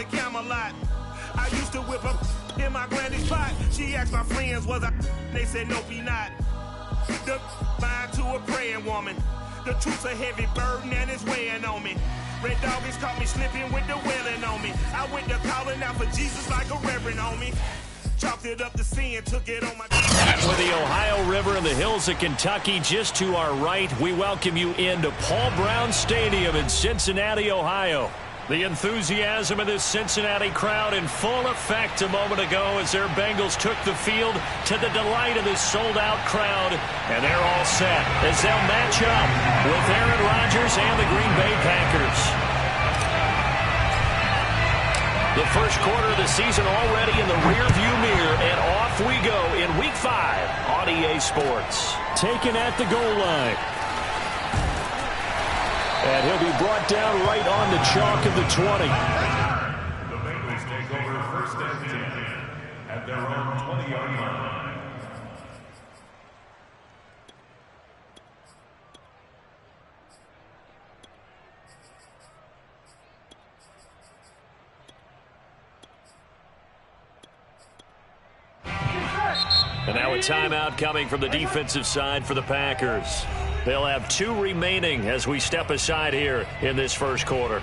the Camelot. I used to whip up in my granny's spot. She asked my friends, was I? They said, nope, he not. The mind to a praying woman. The truth's a heavy burden and it's weighing on me. Red doggies caught me slipping with the wailing on me. I went to calling out for Jesus like a reverend on me. Chalked it up to sin, took it on my... With the Ohio River and the hills of Kentucky just to our right, we welcome you into Paul Brown Stadium in Cincinnati, Ohio. The enthusiasm of this Cincinnati crowd in full effect a moment ago as their Bengals took the field to the delight of this sold-out crowd. And they're all set as they'll match up with Aaron Rodgers and the Green Bay Packers. The first quarter of the season already in the rearview mirror, and off we go in Week 5 on EA Sports. Taken at the goal line. And he'll be brought down right on the chalk of the 20. The Bengals take over first and 10 at their own 20-yard line. And now a timeout coming from the defensive side for the Packers. They'll have 2 remaining as we step aside here in this first quarter.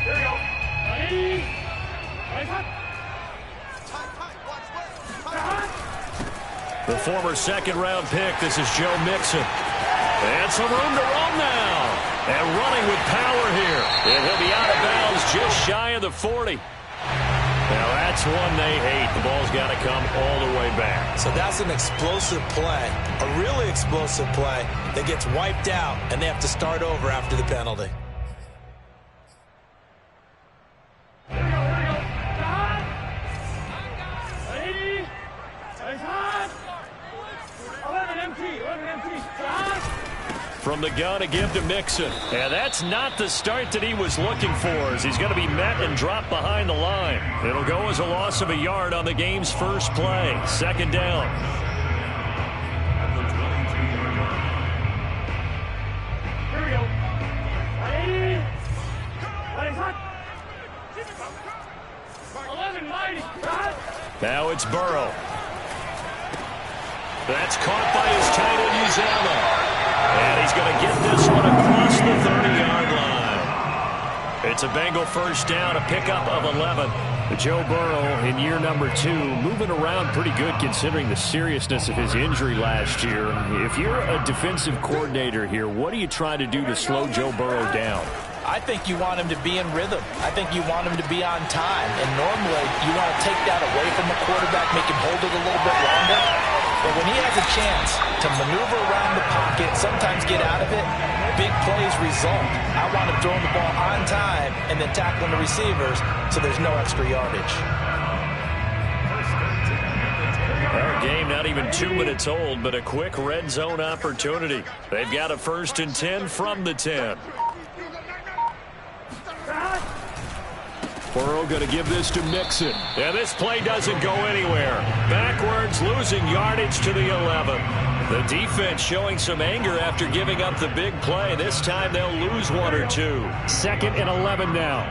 Here we go. Ready? The former second-round pick, this is Joe Mixon. And some room to run now. And running with power here. And he'll be out of bounds just shy of the 40. Now that's one they hate. The ball's got to come all the way back. So that's an explosive play, a really explosive play that gets wiped out, and they have to start over after the penalty. From the gun, a give to Mixon. And that's not the start that he was looking for, as he's going to be met and dropped behind the line. It'll go as a loss of a yard on the game's first play. Second down. Here we go. Ready? 11, mighty. Now it's Burrow. That's caught by his tight end, Uzama. And he's going to get this one across the 30-yard line. It's a Bengal first down, a pickup of 11. Joe Burrow in year number 2, moving around pretty good considering the seriousness of his injury last year. If you're a defensive coordinator here, what are you trying to do to slow Joe Burrow down? I think you want him to be in rhythm. I think you want him to be on time. And normally, you want to take that away from the quarterback, make him hold it a little bit longer. But when he has a chance to maneuver around the pocket, sometimes get out of it, big plays result. I want him throwing the ball on time and then tackling the receivers so there's no extra yardage. Our game not even 2 minutes old, but a quick red zone opportunity. They've got a 1st and 10 from the 10. Burrow going to give this to Mixon. And this play doesn't go anywhere. Backwards, losing yardage to the 11. The defense showing some anger after giving up the big play. This time they'll lose 1 or 2. 2nd and 11 now.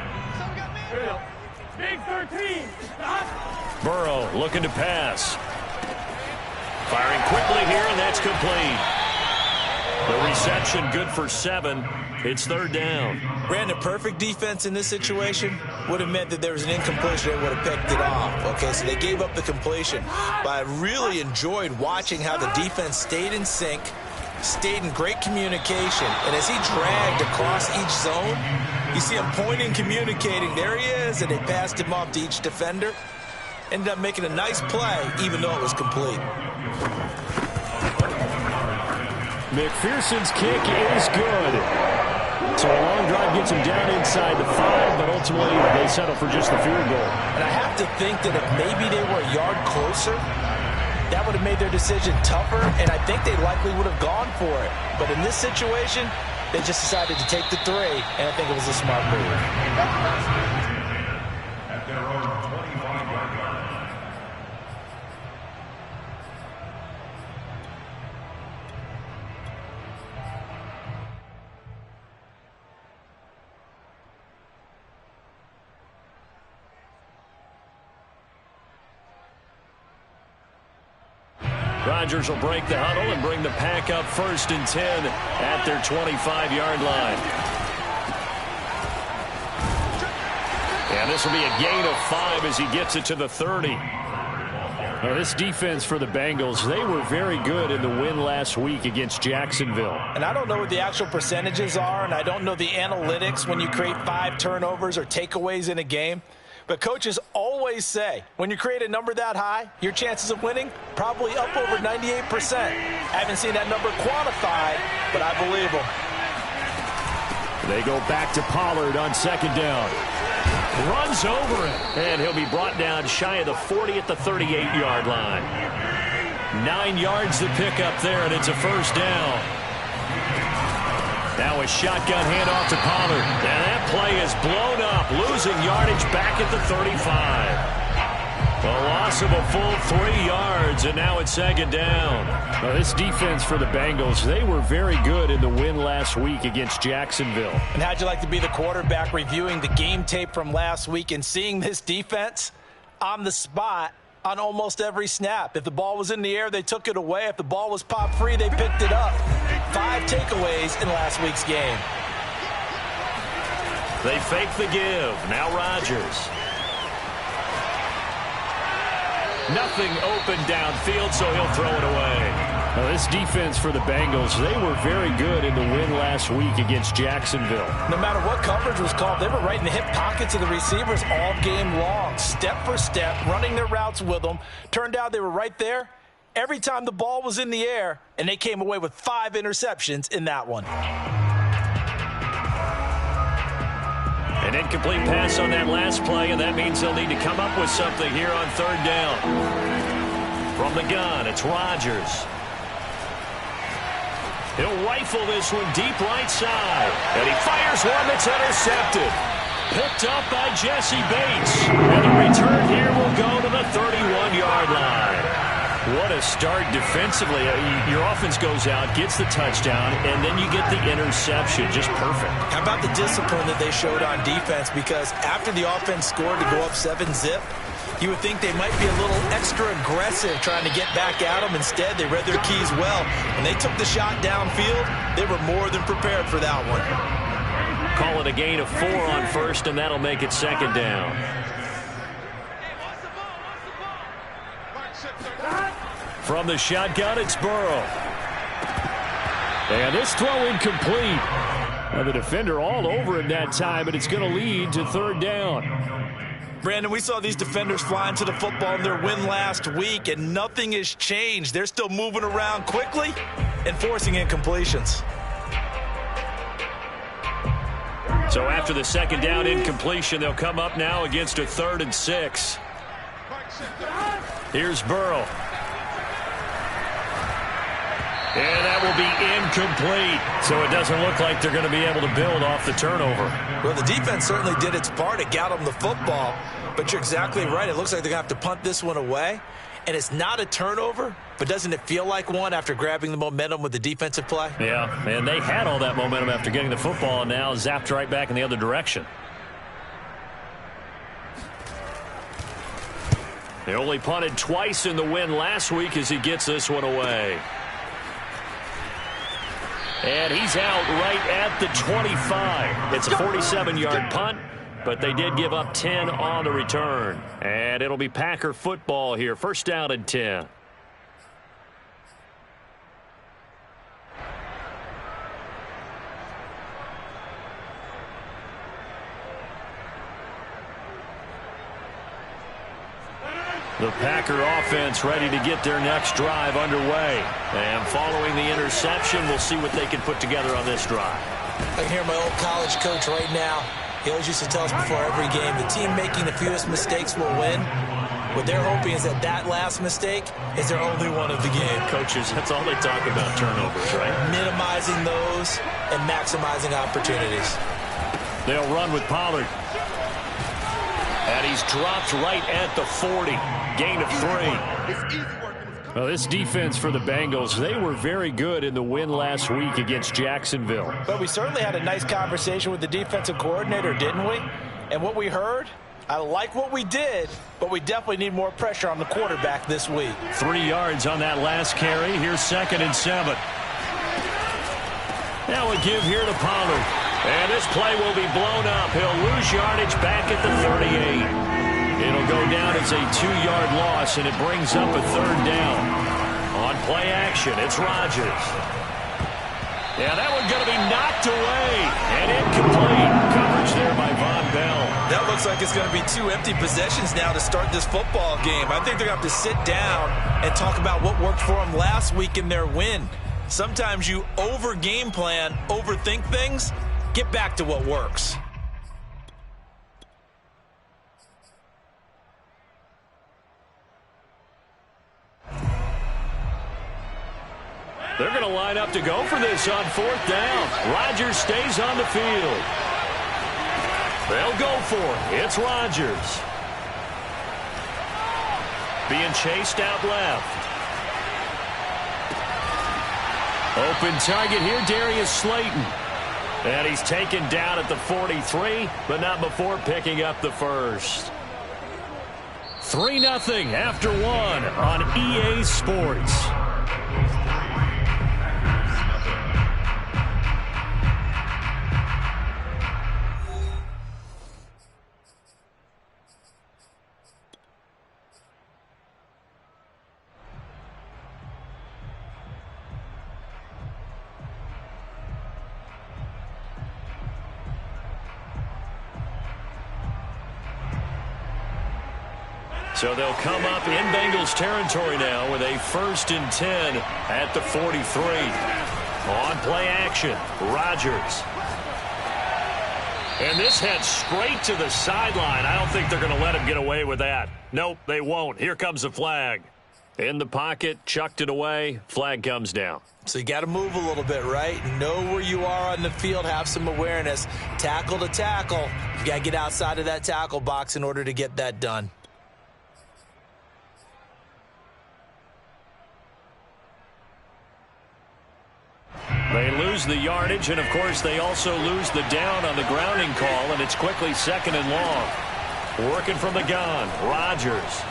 Big 13. Burrow looking to pass. Firing quickly here, and that's complete. The reception good for 7. It's 3rd down. Brandon, perfect defense in this situation would have meant that there was an incompletion. They would have picked it off. Okay, so they gave up the completion. But I really enjoyed watching how the defense stayed in sync, stayed in great communication. And as he dragged across each zone, you see him pointing, communicating. There he is, and they passed him off to each defender. Ended up making a nice play, even though it was complete. McPherson's kick is good. So a long drive gets him down inside the 5, but ultimately they settle for just the field goal. And I have to think that if maybe they were a yard closer, that would have made their decision tougher, and I think they likely would have gone for it. But in this situation, they just decided to take the 3, and I think it was a smart move. At their own 25-yard line. Rodgers will break the huddle and bring the Pack up 1st and 10 at their 25-yard line. And this will be a gain of 5 as he gets it to the 30. Now, this defense for the Bengals, they were very good in the win last week against Jacksonville. And I don't know what the actual percentages are, and I don't know the analytics when you create 5 turnovers or takeaways in a game. But coaches always say, when you create a number that high, your chances of winning probably up over 98%. I haven't seen that number quantified, but I believe them. They go back to Pollard on 2nd down. Runs over it, and he'll be brought down shy of the 40 at the 38-yard line. 9 yards to pick up there, and it's a 1st down. Now a shotgun handoff to Pollard. And that play is blown up, losing yardage back at the 35. A loss of a full 3 yards, and now it's 2nd down. Now, this defense for the Bengals, they were very good in the win last week against Jacksonville. And how'd you like to be the quarterback reviewing the game tape from last week and seeing this defense on the spot on almost every snap? If the ball was in the air, they took it away. If the ball was popped free, they picked it up. 5 takeaways in last week's game. They fake the give. Now Rodgers. Nothing open downfield, so he'll throw it away. Now, this defense for the Bengals, they were very good in the win last week against Jacksonville. No matter what coverage was called, they were right in the hip pockets of the receivers all game long, step for step, running their routes with them. Turned out they were right there every time the ball was in the air, and they came away with 5 interceptions in that one. An incomplete pass on that last play, and that means they'll need to come up with something here on 3rd down. From the gun, it's Rodgers. He'll rifle this one deep right side, and he fires one that's intercepted. Picked up by Jesse Bates, and the return here will go to the 31-yard line. What a start defensively. Your offense goes out, gets the touchdown, and then you get the interception. Just perfect. How about the discipline that they showed on defense? Because after the offense scored to go up 7-zip, you would think they might be a little extra aggressive trying to get back at them. Instead, they read their keys well. When they took the shot downfield, they were more than prepared for that one. Call it a gain of 4 on 1st, and that'll make it 2nd down. From the shotgun, it's Burrow. And this throw incomplete. Now the defender all over him that time, but it's going to lead to 3rd down. Brandon, we saw these defenders flying to the football in their win last week, and nothing has changed. They're still moving around quickly and forcing incompletions. So after the 2nd down incompletion, they'll come up now against a 3rd and 6. Here's Burrow. And that will be incomplete. So it doesn't look like they're going to be able to build off the turnover. Well, the defense certainly did its part. It got them the football. But you're exactly right. It looks like they're going to have to punt this one away. And it's not a turnover, but doesn't it feel like one after grabbing the momentum with the defensive play? Yeah, and they had all that momentum after getting the football, and now zapped right back in the other direction. They only punted twice in the win last week as he gets this one away. And he's out right at the 25. It's a 47-yard punt, but they did give up 10 on the return. And it'll be Packer football here. 1st down and 10. The Packer offense ready to get their next drive underway. And following the interception, we'll see what they can put together on this drive. I can hear my old college coach right now. He always used to tell us before every game, the team making the fewest mistakes will win. What they're hoping is that that last mistake is their only one of the game. Coaches, that's all they talk about, turnovers, right? Minimizing those and maximizing opportunities. They'll run with Pollard. And he's dropped right at the 40. Gain of 3. Well, this defense for the Bengals, they were very good in the win last week against Jacksonville. But we certainly had a nice conversation with the defensive coordinator, didn't we? And what we heard, I like what we did, but we definitely need more pressure on the quarterback this week. 3 yards on that last carry. Here's 2nd and 7. Now a give here to Pollard. And this play will be blown up. He'll lose yardage back at the 38. It'll go down as a 2-yard loss, and it brings up a 3rd down. On play action, it's Rodgers. Yeah, that one's going to be knocked away and incomplete. Coverage there by Von Bell. That looks like it's going to be 2 empty possessions now to start this football game. I think they're going to have to sit down and talk about what worked for them last week in their win. Sometimes you over-game plan, overthink things. Get back to what works. They're going to line up to go for this on 4th down. Rodgers stays on the field. They'll go for it. It's Rodgers. Being chased out left. Open target here, Darius Slayton. And he's taken down at the 43, but not before picking up the first. 3-0 after 1 on EA Sports. So they'll come up in Bengals territory now with a 1st and 10 at the 43. On play action, Rodgers. And this heads straight to the sideline. I don't think they're going to let him get away with that. Nope, they won't. Here comes the flag. In the pocket, chucked it away, flag comes down. So you got to move a little bit, right? Know where you are on the field, have some awareness. Tackle to tackle. You got to get outside of that tackle box in order to get that done. They lose the yardage, and, of course, they also lose the down on the grounding call, and it's quickly 2nd and long. Working from the gun, Rodgers.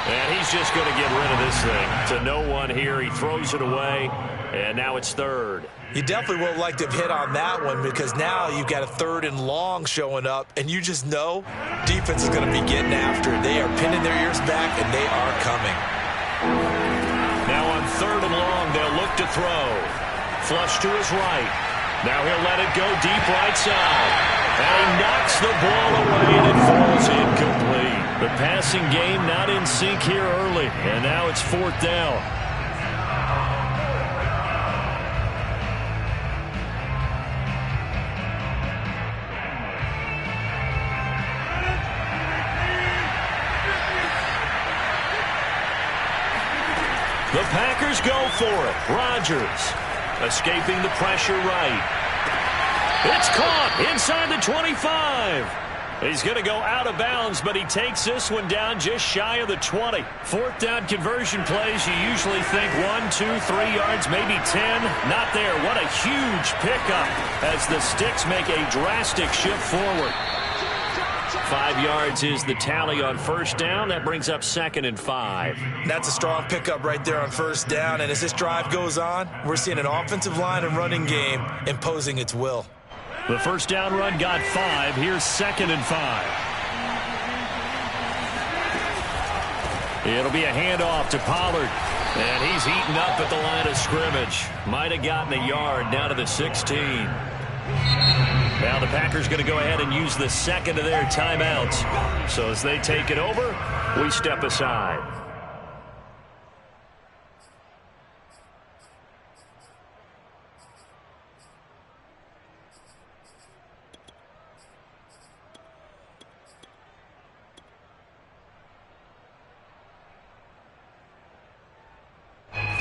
And he's just going to get rid of this thing to no one here. He throws it away, and now it's 3rd. You definitely would like to have hit on that one because now you've got a 3rd and long showing up, and you just know defense is going to be getting after it. They are pinning their ears back, and they are coming. Now on 3rd and long, they'll look to throw. Flush to his right. Now he'll let it go deep right side. And he knocks the ball away, and it falls incomplete. The passing game not in sync here early, and now it's 4th down. The Packers go for it. Rodgers escaping the pressure right. It's caught inside the 25. He's going to go out of bounds, but he takes this one down just shy of the 20. 4th down conversion plays, you usually think 1, 2, 3 yards, maybe 10. Not there. What a huge pickup as the Sticks make a drastic shift forward. 5 yards is the tally on 1st down. That brings up 2nd and 5. That's a strong pickup right there on 1st down. And as this drive goes on, we're seeing an offensive line and running game imposing its will. The 1st down run got 5. Here's 2nd and 5. It'll be a handoff to Pollard. And he's eaten up at the line of scrimmage. Might have gotten a yard down to the 16. Now the Packers going to go ahead and use the 2nd of their timeouts. So as they take it over, we step aside.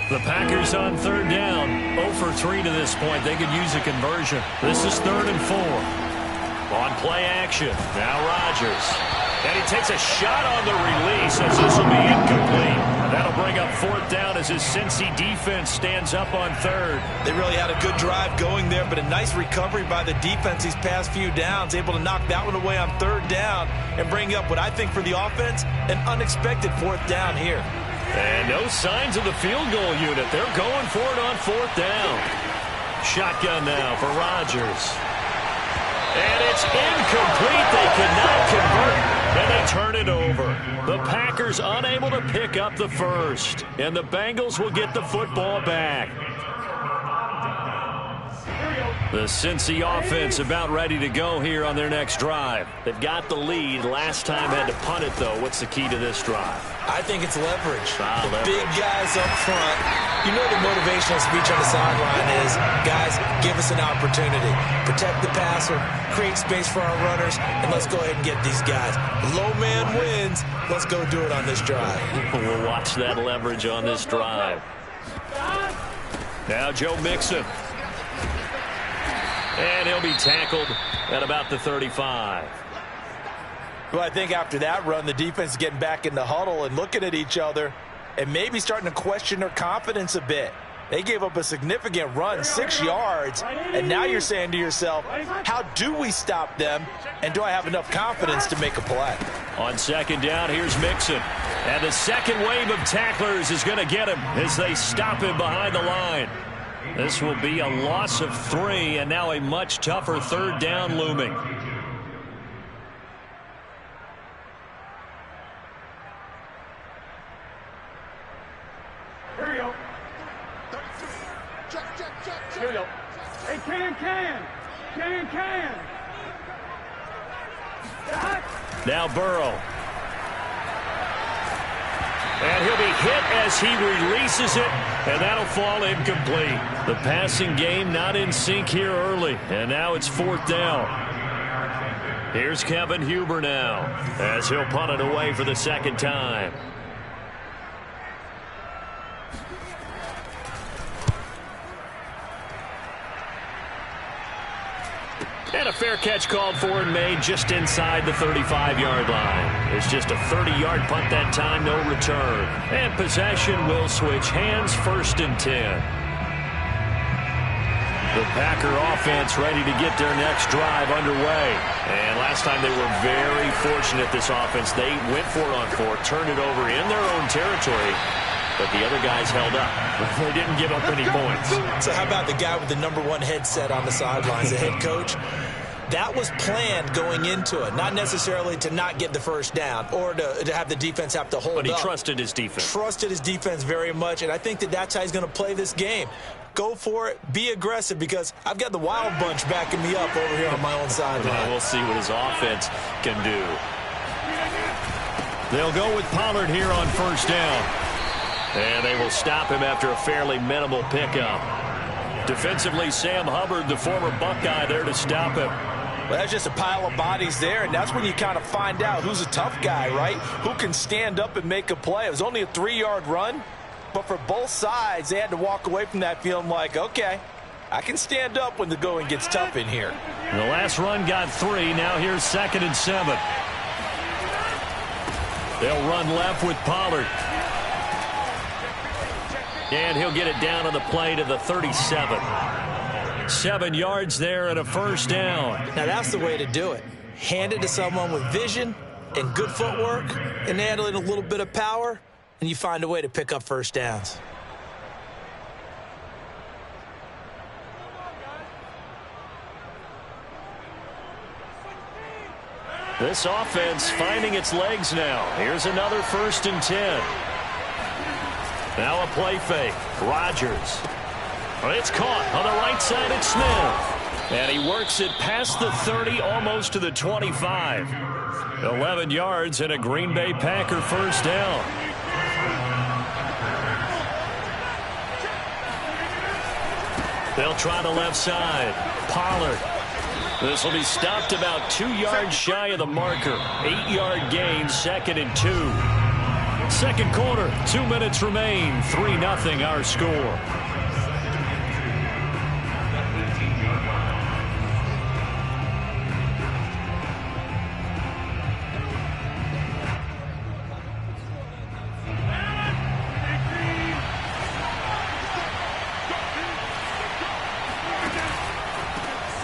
The Packers on 3rd down, 0 for 3 to this point. They could use a conversion. This is 3rd and 4. On play action, now Rodgers. And he takes a shot on the release as this will be incomplete. That'll bring up up fourth down as his Cincy defense stands up on third. They really had a good drive going there, but a nice recovery by the defense these past few downs, able to knock that one away on third down and bring up what I think for the offense, an unexpected fourth down here. And no signs of the field goal unit. They're going for it on fourth down. Shotgun now for Rodgers. And it's incomplete. They cannot convert, and they turn it over. The Packers unable to pick up the first, and the Bengals will get the football back. The Cincy offense about ready to go here on their next drive. They've got the lead. Last time had to punt it, though. What's the key to this drive? I think it's leverage. Leverage. Big guys up front. You know the motivational speech on the sideline is, guys, give us an opportunity. Protect the passer, create space for our runners, and let's go ahead and get these guys. Low man wins. Let's go do it on this drive. We'll watch that leverage on this drive. Now Joe Mixon. And he'll be tackled at about the 35. Well, I think after that run, the defense is getting back in the huddle and looking at each other and maybe starting to question their confidence a bit. They gave up a significant run, 6 yards, and now you're saying to yourself, how do we stop them, and do I have enough confidence to make a play? On second down, here's Mixon. And the second wave of tacklers is going to get him as they stop him behind the line. This will be a loss of 3, and now a much tougher third down looming. Here we go. Here we go. Hey, can. Now Burrow. And he'll be hit as he releases it, and that'll fall incomplete. The passing game not in sync here early, and now it's fourth down. Here's Kevin Huber now, as he'll punt it away for the second time. And a fair catch called for and made just inside the 35-yard line. It's just a 30-yard punt that time, no return. And possession will switch hands, first and 10. The Packer offense ready to get their next drive underway. And last time they were very fortunate, this offense. They went for it on fourth, turned it over in their own territory, but the other guys held up. They didn't give up any points. So how about the guy with the #1 headset on the sidelines, the head coach? That was planned going into it, not necessarily to not get the first down or to have the defense have to hold up. But he trusted his defense. Trusted his defense very much, and I think that's how he's going to play this game. Go for it, be aggressive, because I've got the wild bunch backing me up over here on my own sideline. Well, we'll see what his offense can do. They'll go with Pollard here on first down. And they will stop him after a fairly minimal pickup. Defensively, Sam Hubbard, the former Buckeye, there to stop him. Well, that's just a pile of bodies there, and that's when you kind of find out who's a tough guy, right? Who can stand up and make a play. It was only a 3-yard run, but for both sides, they had to walk away from that feeling like, okay, I can stand up when the going gets tough in here. The last run got 3. Now here's 2nd and 7. They'll run left with Pollard. And he'll get it down on the play to the 37. 7 yards there and a first down. Now that's the way to do it. Hand it to someone with vision and good footwork, and add in a little bit of power, and you find a way to pick up first downs. This offense finding its legs now. Here's another 1st and 10. Now a play fake. Rodgers. It's caught on the right side at Smith. And he works it past the 30, almost to the 25. 11 yards and a Green Bay Packer first down. They'll try the left side. Pollard. This will be stopped about 2 yards shy of the marker. 8-yard gain, 2nd and 2. Second quarter, 2 minutes remain. 3-0 our score.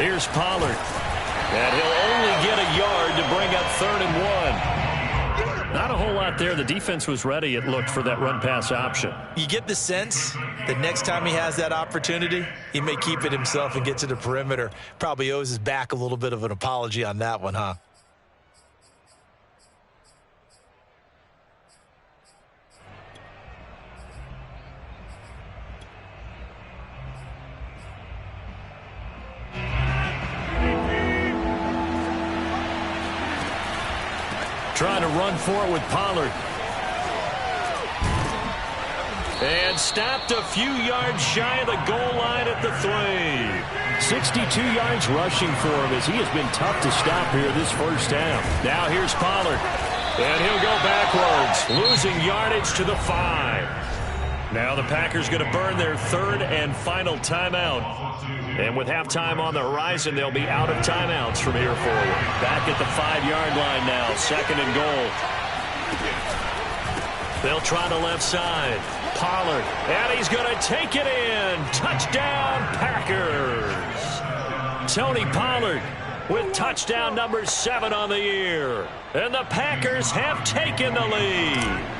Here's Pollard. And he'll only get a yard to bring up 3rd and 1. Not a whole lot there. The defense was ready, it looked, for that run-pass option. You get the sense that next time he has that opportunity, he may keep it himself and get to the perimeter. Probably owes his back a little bit of an apology on that one, huh? Trying to run for it with Pollard. And stopped a few yards shy of the goal line at the 3. 62 yards rushing for him as he has been tough to stop here this first half. Now here's Pollard. And he'll go backwards, losing yardage to the 5. Now the Packers going to burn their 3rd and final timeout. And with halftime on the horizon, they'll be out of timeouts from here forward. Back at the 5-yard line now, 2nd and goal. They'll try the left side. Pollard, and he's going to take it in. Touchdown, Packers. Tony Pollard with touchdown number 7 on the year. And the Packers have taken the lead.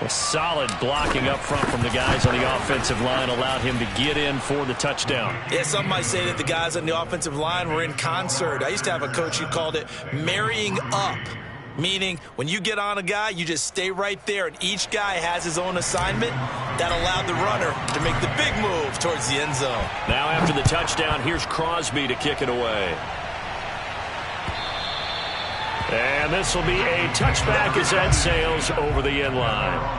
A solid blocking up front from the guys on the offensive line allowed him to get in for the touchdown. Yeah, some might say that the guys on the offensive line were in concert. I used to have a coach who called it marrying up, meaning when you get on a guy, you just stay right there, and each guy has his own assignment. That allowed the runner to make the big move towards the end zone. Now after the touchdown, here's Crosby to kick it away. And this will be a touchback as that sails over the end line.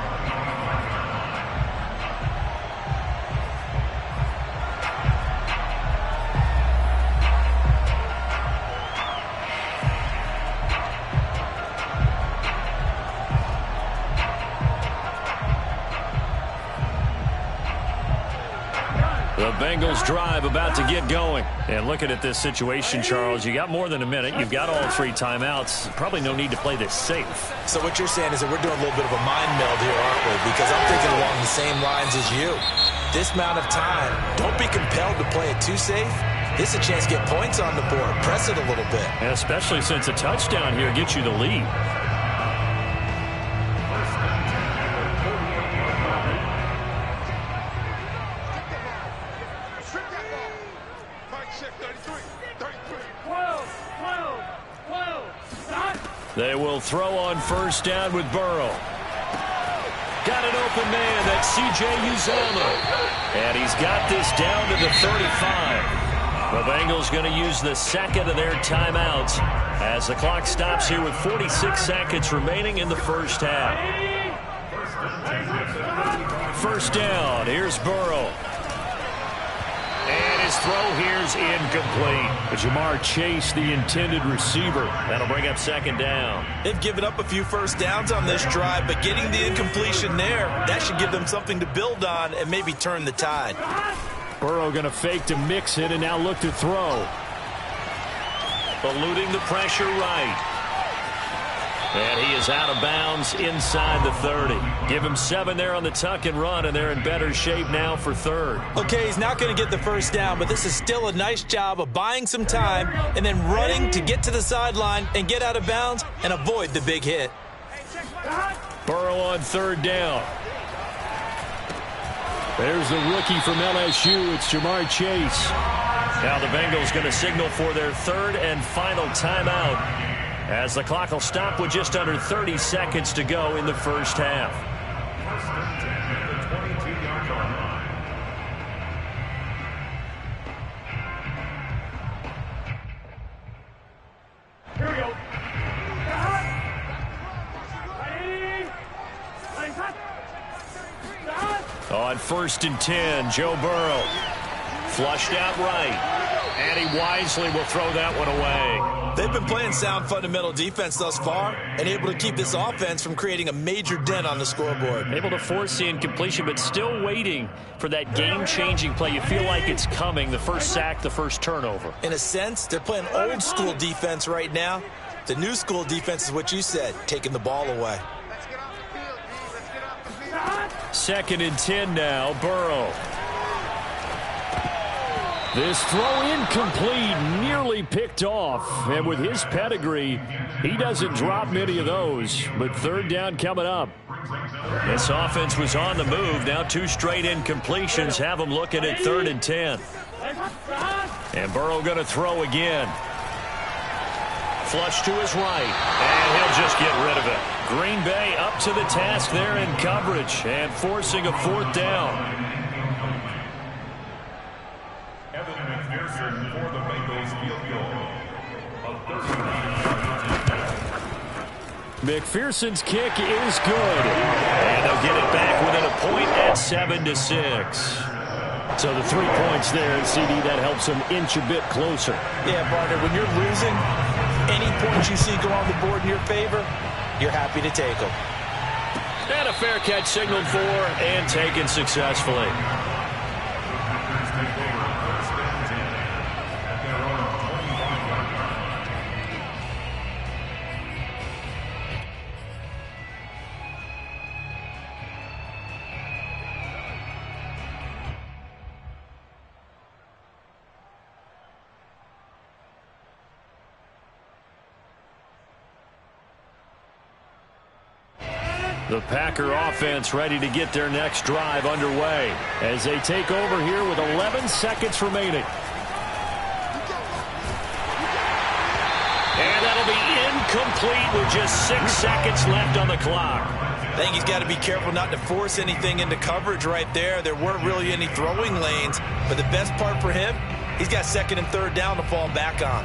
The Bengals drive about to get going. And looking at this situation, Charles, you got more than a minute. You've got all 3 timeouts. Probably no need to play this safe. So what you're saying is that we're doing a little bit of a mind meld here, aren't we? Because I'm thinking along the same lines as you. This amount of time, don't be compelled to play it too safe. This is a chance to get points on the board. Press it a little bit. And especially since a touchdown here gets you the lead. They will throw on first down with Burrow. Got an open man. That's C.J. Uzomah. And he's got this down to the 35. The Bengals going to use the 2nd of their timeouts as the clock stops here with 46 seconds remaining in the first half. First down. Here's Burrow. And his throw here's incomplete. Jamar Chase, the intended receiver. That'll bring up 2nd down. They've given up a few first downs on this drive, but getting the incompletion there, that should give them something to build on and maybe turn the tide. Burrow going to fake to mix it and now look to throw. Eluding the pressure right. And he is out of bounds inside the 30. Give him 7 there on the tuck and run, and they're in better shape now for 3rd. Okay, he's not going to get the first down, but this is still a nice job of buying some time and then running to get to the sideline and get out of bounds and avoid the big hit. Burrow on 3rd down. There's the rookie from LSU. It's Jamar Chase. Now the Bengals going to signal for their 3rd and final timeout, as the clock will stop with just under 30 seconds to go in the first half. Here we go. On 1st and 10, Joe Burrow. Flushed out right. And he wisely will throw that one away. They've been playing sound fundamental defense thus far and able to keep this offense from creating a major dent on the scoreboard. Able to force the incompletion, but still waiting for that game-changing play. You feel like it's coming, the first sack, the first turnover. In a sense, they're playing old-school defense right now. The new school defense is what you said, taking the ball away. 2nd and 10 now, Burrow. This throw incomplete, nearly picked off. And with his pedigree, he doesn't drop many of those. But third down coming up. This offense was on the move. Now 2 straight incompletions have them looking at 3rd and 10. And Burrow going to throw again. Flush to his right. And he'll just get rid of it. Green Bay up to the task there in coverage and forcing a 4th down. For the Bengals field goal of 39. McPherson's kick is good. And they'll get it back within a point at 7-6. So the 3 points there, and CD, that helps them inch a bit closer. Yeah, partner, when you're losing, any points you see go on the board in your favor, you're happy to take them. And a fair catch signaled for and taken successfully. The Packer offense ready to get their next drive underway as they take over here with 11 seconds remaining. And that'll be incomplete with just 6 seconds left on the clock. I think he's got to be careful not to force anything into coverage right there. There weren't really any throwing lanes, but the best part for him, he's got 2nd and 3rd down to fall back on.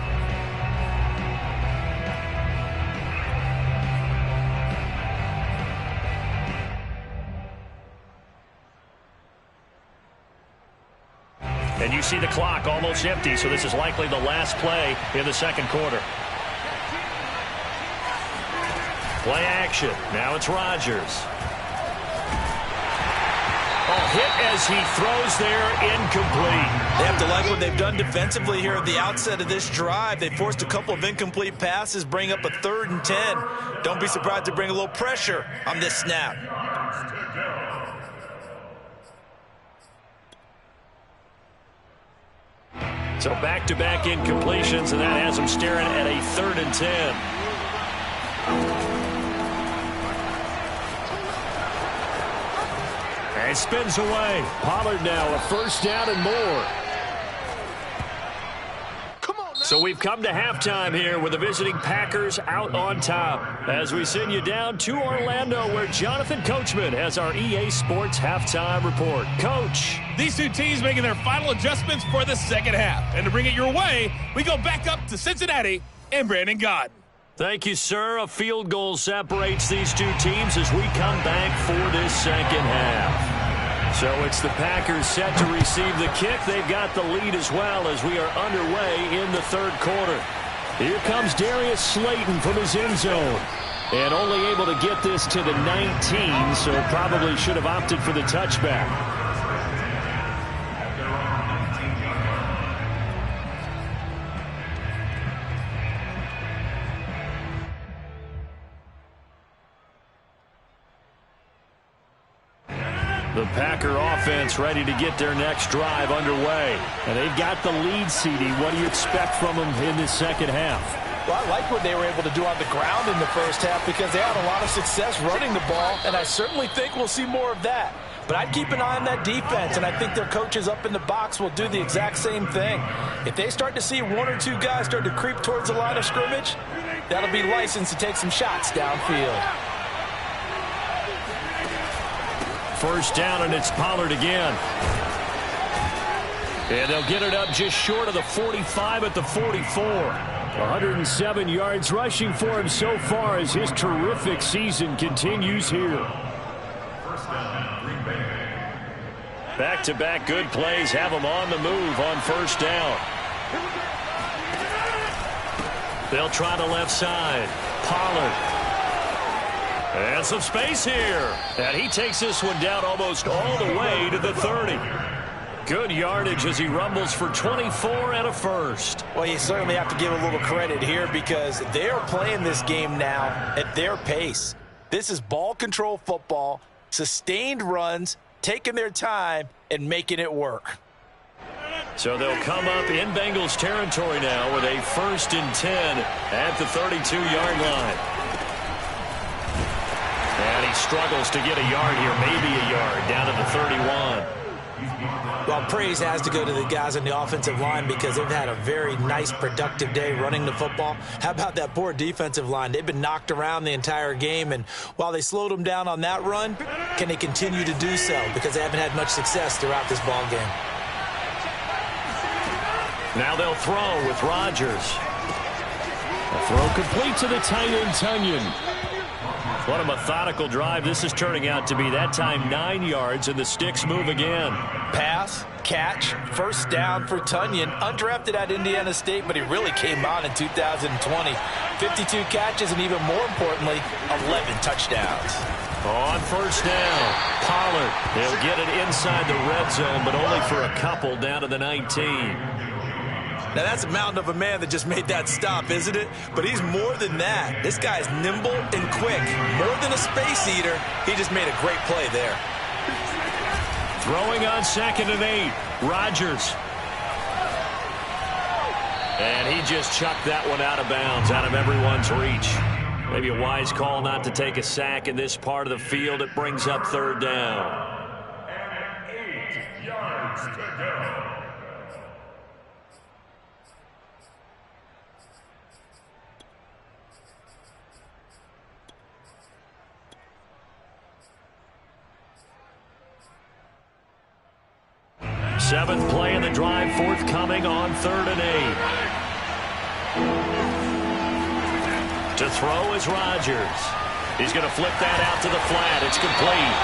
And you see the clock almost empty, so this is likely the last play in the 2nd quarter. Play action. Now it's Rodgers. Oh, hit as he throws there, incomplete. They have to like what they've done defensively here at the outset of this drive. They forced a couple of incomplete passes, bring up a 3rd and 10. Don't be surprised to bring a little pressure on this snap. So back-to-back incompletions, and that has them staring at a 3rd and 10. And it spins away. Pollard now a 1st down and more. So we've come to halftime here with the visiting Packers out on top as we send you down to Orlando where Jonathan Coachman has our EA Sports halftime report. Coach. These 2 teams making their final adjustments for the 2nd half. And to bring it your way, we go back up to Cincinnati and Brandon Gaudin. Thank you, sir. A field goal separates these 2 teams as we come back for this 2nd half. So it's the Packers set to receive the kick. They've got the lead as well as we are underway in the 3rd quarter. Here comes Darius Slayton from his end zone. And only able to get this to the 19, so probably should have opted for the touchback. The Packer offense ready to get their next drive underway. And they've got the lead, CD. What do you expect from them in this 2nd half? Well, I like what they were able to do on the ground in the 1st half because they had a lot of success running the ball, and I certainly think we'll see more of that. But I'd keep an eye on that defense, and I think their coaches up in the box will do the exact same thing. If they start to see 1 or 2 guys start to creep towards the line of scrimmage, that'll be licensed to take some shots downfield. 1st down, and it's Pollard again. And they'll get it up just short of the 45 at the 44. 107 yards rushing for him so far as his terrific season continues here. Back-to-back good plays have him on the move on 1st down. They'll try the left side. Pollard. And some space here. And he takes this one down almost all the way to the 30. Good yardage as he rumbles for 24 and a 1st. Well, you certainly have to give a little credit here because they're playing this game now at their pace. This is ball control football, sustained runs, taking their time, and making it work. So they'll come up in Bengals territory now with a 1st and 10 at the 32-yard line. And he struggles to get a yard here, maybe a yard, down to the 31. Well, praise has to go to the guys on the offensive line because they've had a very nice, productive day running the football. How about that poor defensive line? They've been knocked around the entire game, and while they slowed them down on that run, can they continue to do so? Because they haven't had much success throughout this ball game. Now they'll throw with Rodgers. A throw complete to the tight end, Tunyon. What a methodical drive this is turning out to be. That time 9 yards, and the sticks move again. Pass, catch, first down for Tunyon. Undrafted at Indiana State, but he really came on in 2020. 52 catches, and even more importantly, 11 touchdowns. On first down, Pollard. He'll get it inside the red zone, but only for a couple, down to the 19. Now, that's a mountain of a man that just made that stop, isn't it? But he's more than that. This guy's nimble and quick. More than a space eater, he just made a great play there. Throwing on 2nd and 8, Rodgers. And he just chucked that one out of bounds, out of everyone's reach. Maybe a wise call not to take a sack in this part of the field. It brings up 3rd down. And 8 yards to go. Seventh play in the drive, forthcoming on 3rd and 8. To throw is Rodgers. He's going to flip that out to the flat. It's complete.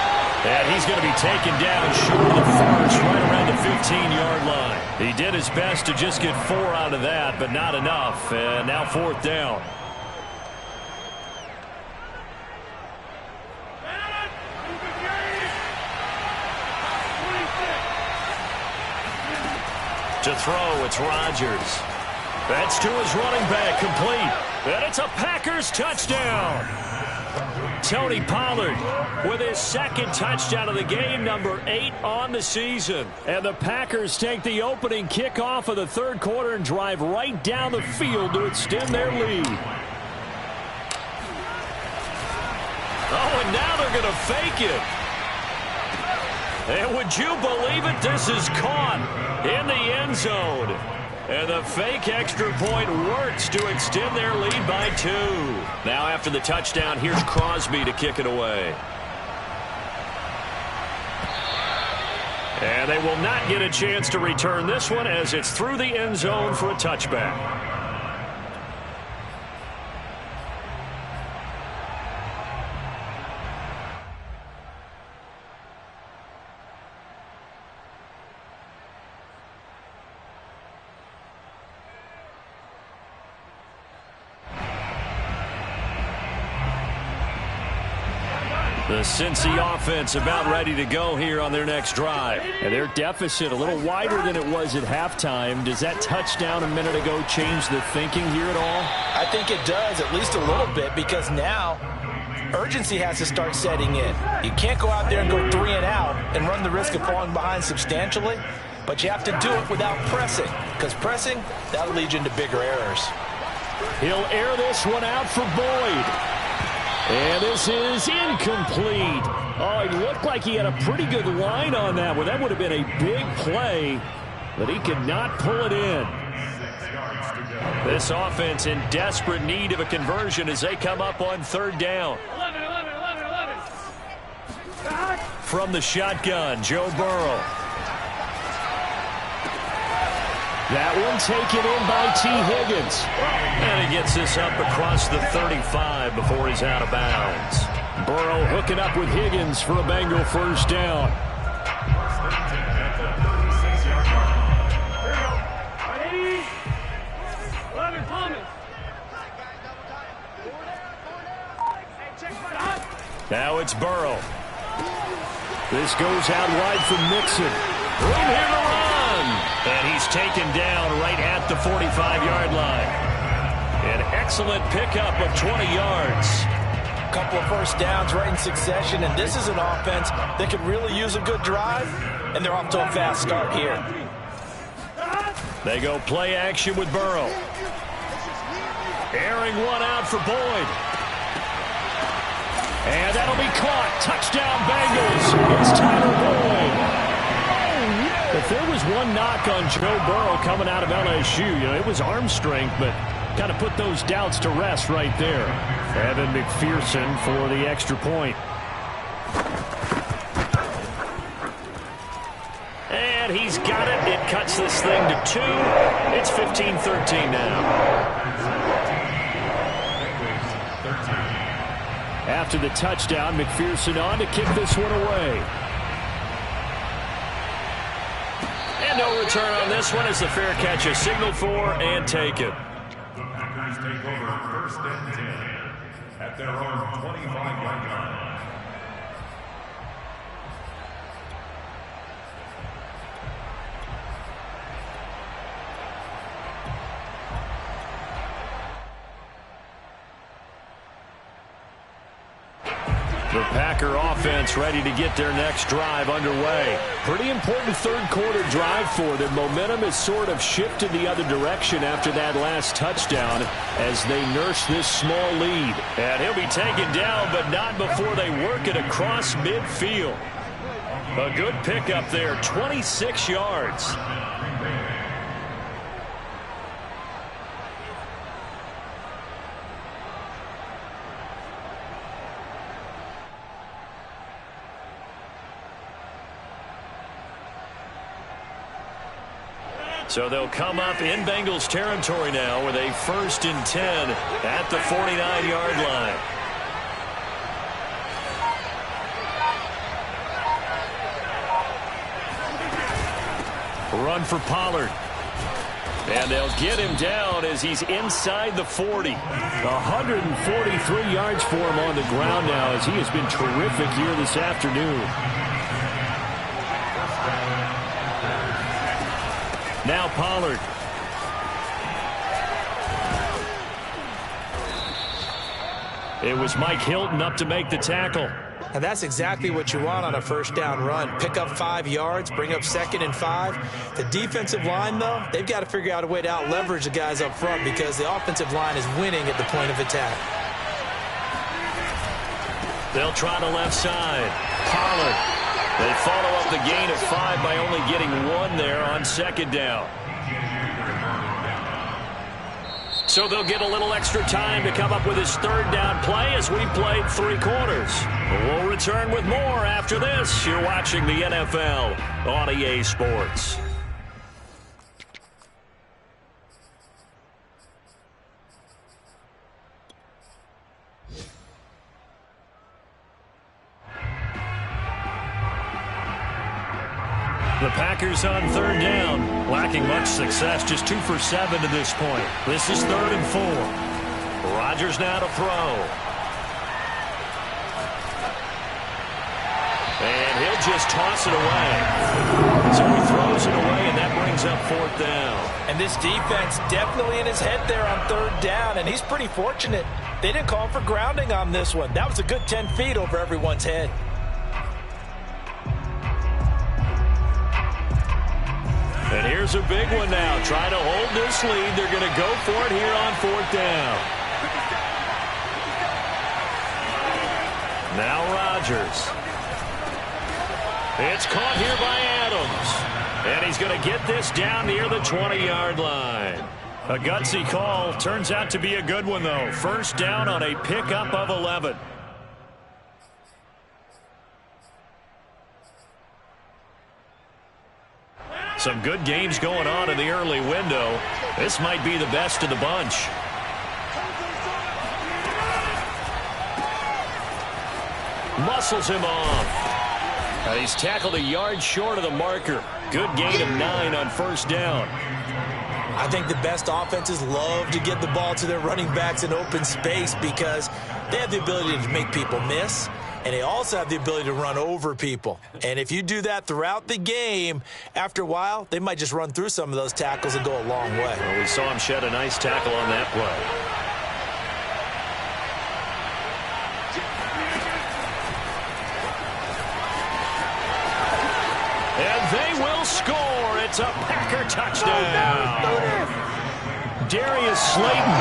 And he's going to be taken down short of the first, right around the 15-yard line. He did his best to just get 4 out of that, but not enough. And now 4th down. To throw, it's Rodgers. That's to his running back, complete. And it's a Packers touchdown. Tony Pollard with his 2nd touchdown of the game, number 8 on the season. And the Packers take the opening kickoff of the 3rd quarter and drive right down the field to extend their lead. Oh, and now they're going to fake it. And would you believe it? This is caught in the end zone. And the fake extra point works to extend their lead by 2. Now after the touchdown, here's Crosby to kick it away. And they will not get a chance to return this one as it's through the end zone for a touchback. The Cincy offense about ready to go here on their next drive. And their deficit a little wider than it was at halftime. Does that touchdown a minute ago change the thinking here at all? I think it does, at least a little bit, because now urgency has to start setting in. You can't go out there and go 3 and out and run the risk of falling behind substantially, but you have to do it without pressing, because pressing, that'll lead you into bigger errors. He'll air this one out for Boyd. And this is incomplete. Oh, it looked like he had a pretty good line on that one. That would have been a big play, but he could not pull it in. This offense in desperate need of a conversion as they come up on 3rd down. 11. From the shotgun, Joe Burrow. That one taken in by T. Higgins. And he gets this up across the 35 before he's out of bounds. Burrow hooking up with Higgins for a Bengal 1st down. Now it's Burrow. This goes out wide for Mixon. Room here to run. And he's taken down right at the 45-yard line. An excellent pickup of 20 yards. A couple of first downs right in succession, and this is an offense that could really use a good drive, and they're off to a fast start here. They go play action with Burrow. Airing one out for Boyd. And that'll be caught. Touchdown Bengals. It's Tyler Boyd. If there was one knock on Joe Burrow coming out of LSU, it was arm strength, but kind of put those doubts to rest right there. Evan McPherson for the extra point. And he's got it. It cuts this thing to 2. It's 15-13 now. After the touchdown, McPherson on to kick this one away. And no return on this one as the fair catch is signaled for and taken. The Packers take over 1st and 10 at their own 25-yard line. The Packer offense ready to get their next drive underway. Pretty important third quarter drive for them. Momentum has sort of shifted the other direction after that last touchdown as they nurse this small lead. And he'll be taken down, but not before they work it across midfield. A good pickup there, 26 yards. So they'll come up in Bengals territory now with a 1st and 10 at the 49-yard line. Run for Pollard. And they'll get him down as he's inside the 40. 143 yards for him on the ground now as he has been terrific here this afternoon. Now Pollard. It was Mike Hilton up to make the tackle. And that's exactly what you want on a 1st down run. Pick up 5 yards, bring up 2nd and 5. The defensive line, though, they've got to figure out a way to out-leverage the guys up front because the offensive line is winning at the point of attack. They'll try the left side. Pollard. They follow up the gain of 5 by only getting 1 there on 2nd down. So they'll get a little extra time to come up with his 3rd down play as we played 3 quarters. We'll return with more after this. You're watching the NFL on EA Sports. The Packers on 3rd down, lacking much success, just 2 for 7 to this point. This is 3rd and 4. Rodgers now to throw. And he'll just toss it away. So he throws it away, and that brings up 4th down. And this defense definitely in his head there on 3rd down, and he's pretty fortunate. They didn't call for grounding on this one. That was a good 10 feet over everyone's head. And here's a big one now. Trying to hold this lead. They're going to go for it here on 4th down. Now Rodgers. It's caught here by Adams. And he's going to get this down near the 20-yard line. A gutsy call. Turns out to be a good one, though. 1st down on a pickup of 11. Some good games going on in the early window. This might be the best of the bunch. Muscles him off. And he's tackled a yard short of the marker. Good gain of 9 on 1st down. I think the best offenses love to get the ball to their running backs in open space because they have the ability to make people miss. And they also have the ability to run over people. And if you do that throughout the game, after a while, they might just run through some of those tackles and go a long way. Well, we saw him shed a nice tackle on that play. And they will score. It's It's a Packer touchdown. Darius Slayton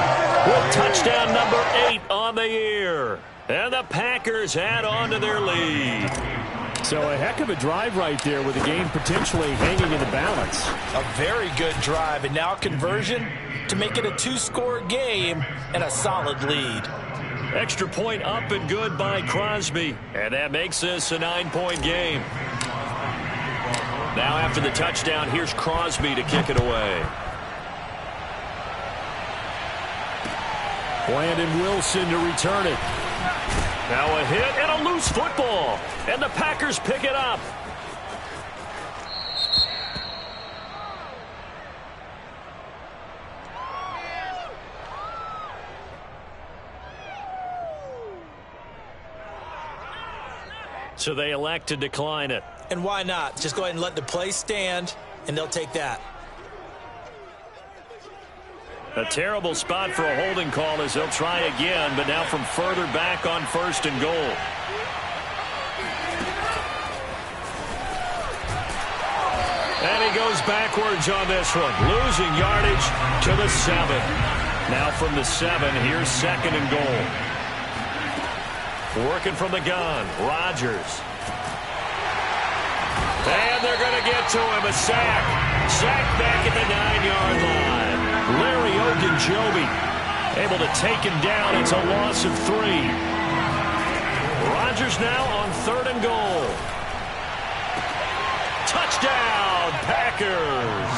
with touchdown number 8 on the year. And the Packers add on to their lead. So a heck of a drive right there with the game potentially hanging in the balance. A very good drive, and now conversion to make it a 2-score game and a solid lead. Extra point up and good by Crosby. And that makes this a 9-point game. Now after the touchdown, here's Crosby to kick it away. Landon Wilson to return it. Now a hit and a loose football. And the Packers pick it up. So they elect to decline it. And why not? Just go ahead and let the play stand, and they'll take that. A terrible spot for a holding call as they'll try again, but now from further back on 1st and goal. And he goes backwards on this one, losing yardage to the 7. Now from the 7, here's 2nd and goal. Working from the gun, Rodgers. And they're going to get to him, a sack. Sack back at the 9-yard line. Larry Ogunjobi able to take him down. It's a loss of 3. Rodgers now on 3rd and goal. Touchdown, Packers.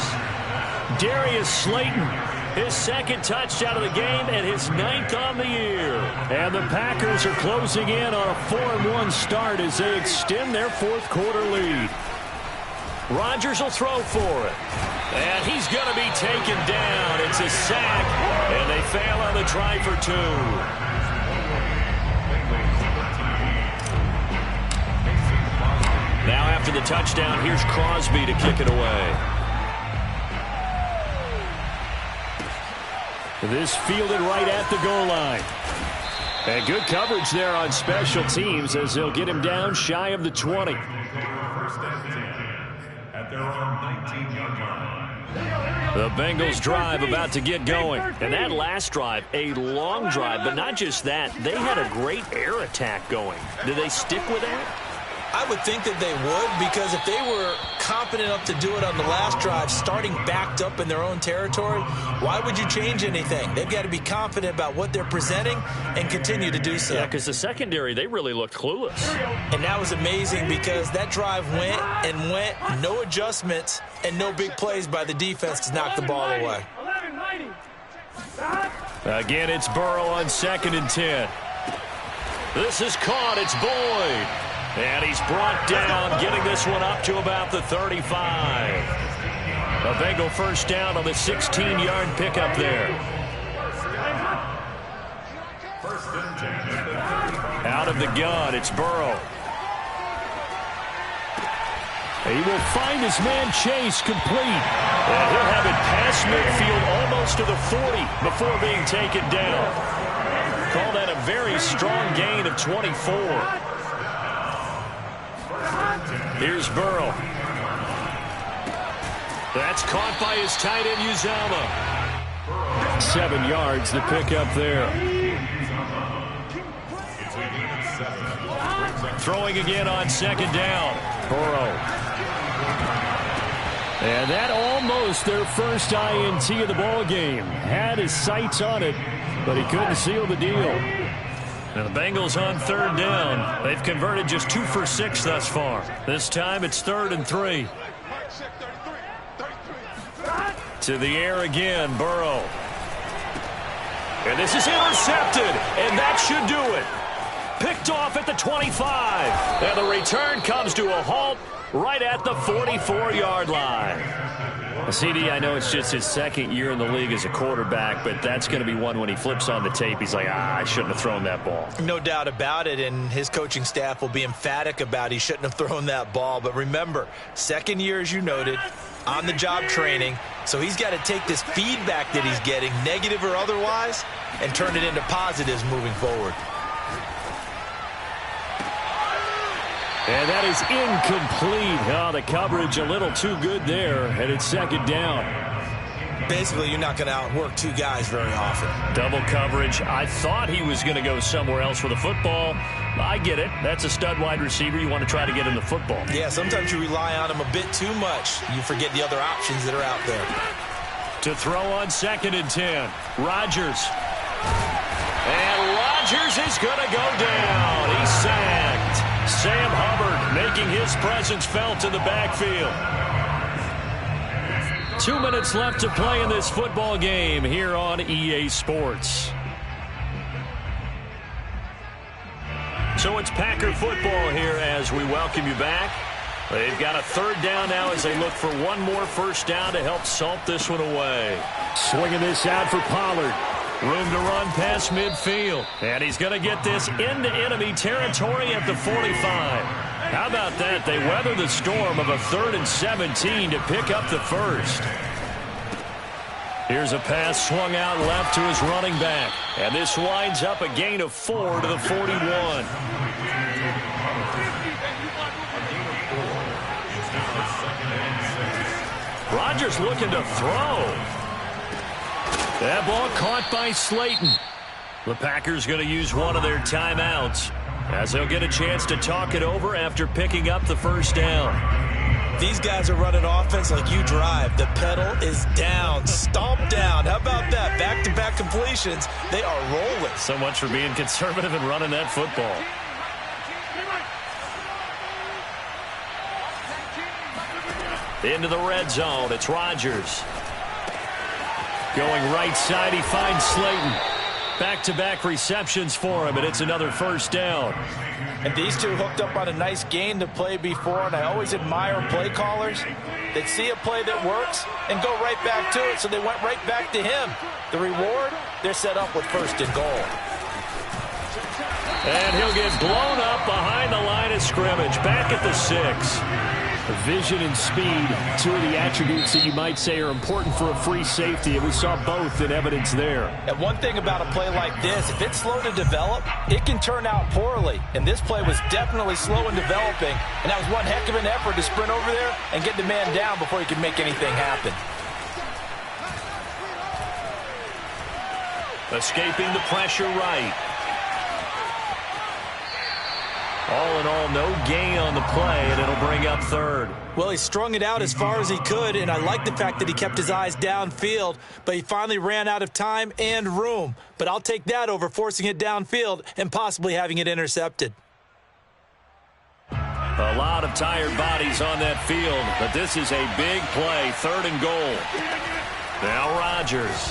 Darius Slayton, his 2nd touchdown of the game and his 9th on the year. And the Packers are closing in on a 4-1 start as they extend their 4th quarter lead. Rodgers will throw for it. And he's going to be taken down. It's a sack, and they fail on the try for 2. Now after the touchdown, here's Crosby to kick it away. This fielded right at the goal line. And good coverage there on special teams as they'll get him down shy of the 20. First and 10 at their own 19-yard line. The Bengals drive about to get going. And that last drive, a long drive, but not just that. They had a great air attack going. Did they stick with that? I would think that they would, because if they were confident enough to do it on the last drive, starting backed up in their own territory, why would you change anything? They've got to be confident about what they're presenting and continue to do so. Yeah, because the secondary, they really looked clueless. And that was amazing because that drive went and went, no adjustments, and no big plays by the defense to knock the ball away. Again, it's Burrow on 2nd and 10. This is caught. It's Boyd. And he's brought down, getting this one up to about the 35. A Bengal first down on the 16-yard pickup there. Out of the gun, it's Burrow. He will find his man Chase complete. And he'll have it past midfield almost to the 40 before being taken down. Call that a very strong gain of 24. Here's Burrow. That's caught by his tight end, Uzama. 7 yards to pick up there. Throwing again on 2nd down. Burrow. And that almost their first INT of the ball game. Had his sights on it, but he couldn't seal the deal. And the Bengals on 3rd down. They've converted just 2 for 6 thus far. This time it's 3rd and 3. To the air again, Burrow. And this is intercepted, and that should do it. Picked off at the 25. And the return comes to a halt right at the 44-yard line. CD, I know it's just his 2nd year in the league as a quarterback, but that's going to be one when he flips on the tape. He's like, I shouldn't have thrown that ball. No doubt about it, and his coaching staff will be emphatic about he shouldn't have thrown that ball. But remember, 2nd year, as you noted, on-the-job training, so he's got to take this feedback that he's getting, negative or otherwise, and turn it into positives moving forward. And that is incomplete. Oh, the coverage a little too good there, and it's second down. Basically, you're not going to outwork two guys very often. Double coverage. I thought he was going to go somewhere else with the football. I get it. That's a stud wide receiver. You want to try to get him the football. Yeah, sometimes you rely on him a bit too much. You forget the other options that are out there. To throw on 2nd and 10. Rodgers. And Rodgers is going to go down. He's sacked. Sam Hubbard making his presence felt in the backfield. 2 minutes left to play in this football game here on EA Sports. So it's Packer football here as we welcome you back. They've got a 3rd down now as they look for one more first down to help salt this one away. Swinging this out for Pollard. Room to run past midfield. And he's going to get this into enemy territory at the 45. How about that? They weather the storm of a 3rd and 17 to pick up the first. Here's a pass swung out left to his running back. And this winds up a gain of 4 to the 41. Rodgers looking to throw. That ball caught by Slayton. The Packers going to use one of their timeouts as they'll get a chance to talk it over after picking up the first down. These guys are running offense like you drive. The pedal is down, stomp down. How about that? Back-to-back completions. They are rolling. So much for being conservative and running that football. Into the red zone. It's Rodgers. Going right side, he finds Slayton. Back-to-back receptions for him, and it's another first down. And these two hooked up on a nice gain to play before, and I always admire play callers. They see a play that works and go right back to it, so they went right back to him. The reward, they're set up with 1st and goal. And he'll get blown up behind the line of scrimmage, back at the 6. Vision and speed, two of the attributes that you might say are important for a free safety, and we saw both in evidence there. And one thing about a play like this, if it's slow to develop, it can turn out poorly. And this play was definitely slow in developing, and that was one heck of an effort to sprint over there and get the man down before he could make anything happen. Escaping the pressure right. All in all, no gain on the play, and it'll bring up 3rd. Well, he strung it out as far as he could, and I like the fact that he kept his eyes downfield, but he finally ran out of time and room. But I'll take that over forcing it downfield and possibly having it intercepted. A lot of tired bodies on that field, but this is a big play, 3rd and goal. Now Rodgers.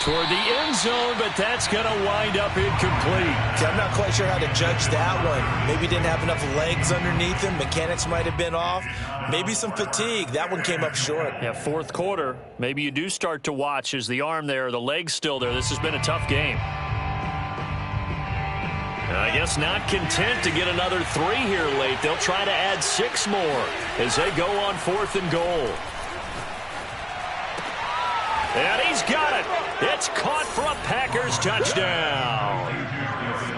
Toward the end zone, but that's going to wind up incomplete. I'm not quite sure how to judge that one. Maybe didn't have enough legs underneath him. Mechanics might have been off. Maybe some fatigue. That one came up short. Yeah, 4th quarter. Maybe you do start to watch as the arm there, the leg's still there. This has been a tough game. And I guess not content to get another 3 here late. They'll try to add 6 more as they go on 4th and goal. And he's got it. It's caught for a Packers touchdown.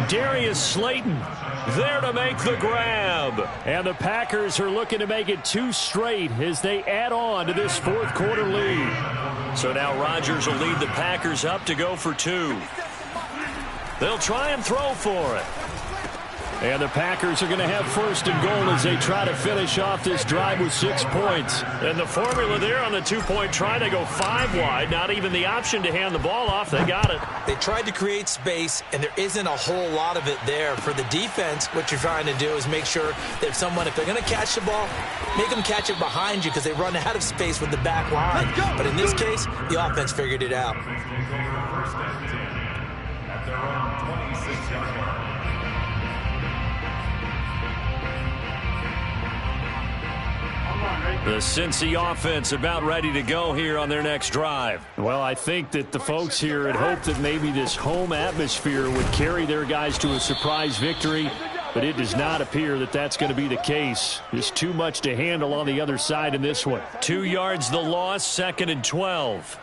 Darius Slayton there to make the grab. And the Packers are looking to make it 2 straight as they add on to this 4th quarter lead. So now Rodgers will lead the Packers up to go for 2. They'll try and throw for it. And the Packers are going to have 1st and goal as they try to finish off this drive with 6 points. And the formula there on the 2-point try, they go 5 wide. Not even the option to hand the ball off. They got it. They tried to create space, and there isn't a whole lot of it there. For the defense, what you're trying to do is make sure that if they're going to catch the ball, make them catch it behind you because they run out of space with the back line. But in this case, the offense figured it out. At their own 26-yard line. The Cincy offense about ready to go here on their next drive. Well, I think that the folks here had hoped that maybe this home atmosphere would carry their guys to a surprise victory, but it does not appear that that's going to be the case. There's too much to handle on the other side in this one. 2 yards the loss, 2nd and 12.